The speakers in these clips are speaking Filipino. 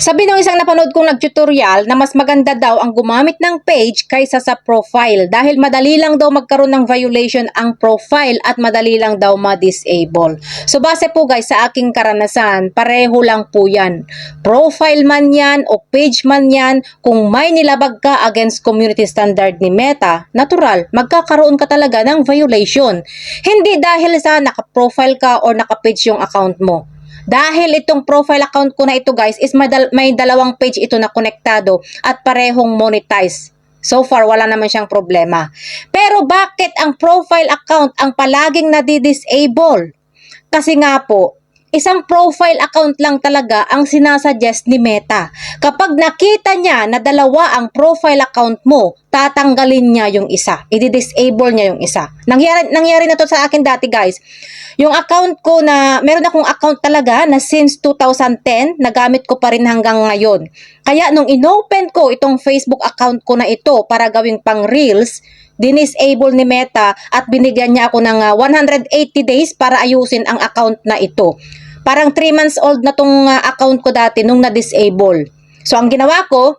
Sabi ng isang napanood kong nag-tutorial na mas maganda daw ang gumamit ng page kaysa sa profile dahil madali lang daw magkaroon ng violation ang profile at madali lang daw ma-disable. So base po guys sa aking karanasan, pareho lang po yan. Profile man yan o page man yan, kung may nilabag ka against community standard ni Meta, natural, magkakaroon ka talaga ng violation. Hindi dahil sa naka-profile ka or naka-page yung account mo. Dahil itong profile account ko na ito guys is may dalawang page ito na konektado at parehong monetize. So far, wala naman siyang problema. Pero bakit ang profile account ang palaging nadi-disable? Kasi nga po, isang profile account lang talaga ang sinasuggest ni Meta. Kapag nakita niya na dalawa ang profile account mo, tatanggalin niya yung isa. I-disable niya yung isa. Nangyari na to sa akin dati guys. Yung account ko na, meron akong account talaga na since 2010, nagamit ko pa rin hanggang ngayon. Kaya nung inopen ko itong Facebook account ko na ito para gawing pang Reels, dinisable ni Meta at binigyan niya ako ng 180 days para ayusin ang account na ito. Parang 3 months old na tong account ko dati nung na-disable. So ang ginawa ko,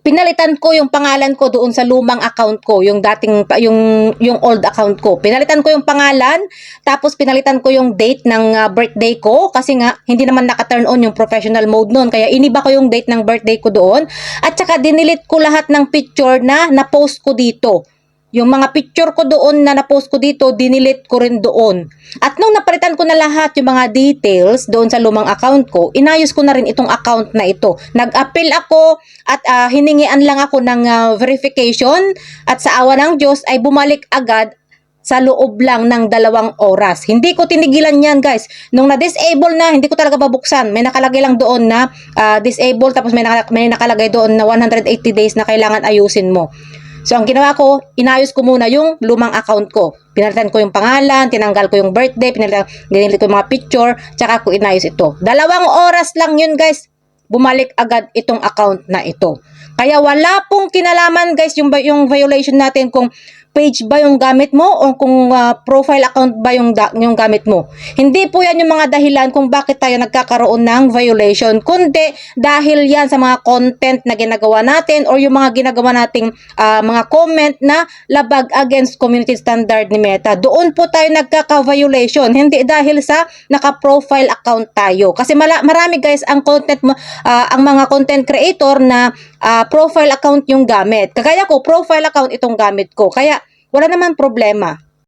pinalitan ko yung pangalan ko doon sa lumang account ko, yung dating yung old account ko. Pinalitan ko yung pangalan, tapos pinalitan ko yung date ng birthday ko kasi nga hindi naman naka-turn on yung professional mode noon. Kaya iniba ko yung date ng birthday ko doon at saka dinilit ko lahat ng picture na na-post ko dito. Yung mga picture ko doon na na-post ko dito, dinilit ko rin doon. At nung napalitan ko na lahat yung mga details doon sa lumang account ko, inayos ko na rin itong account na ito. Nag-appeal ako at hiningian lang ako ng verification at sa awa ng Diyos ay bumalik agad sa loob lang ng 2 oras. Hindi ko tinigilan yan guys. Nung na-disable na, hindi ko talaga babuksan. May nakalagay lang doon na disable tapos may nakalagay doon na 180 days na kailangan ayusin mo. So, ang ginawa ko, inayos ko muna yung lumang account ko. Pinalitan ko yung pangalan, tinanggal ko yung birthday, dinilit ko yung mga picture, tsaka ko inayos ito. 2 oras lang yun guys, bumalik agad itong account na ito. Kaya wala pong kinalaman guys yung violation natin kung page ba yung gamit mo o kung profile account ba yung gamit mo. Hindi po yan yung mga dahilan kung bakit tayo nagkakaroon ng violation, kundi dahil yan sa mga content na ginagawa natin or yung mga ginagawa nating mga comment na labag against community standard ni Meta. Doon po tayo nagkaka-violation, hindi dahil sa naka-profile account tayo. Kasi marami guys ang content ang mga content creator na profile account yung gamit. Kagaya ko, profile account itong gamit ko. Kaya wala naman problema.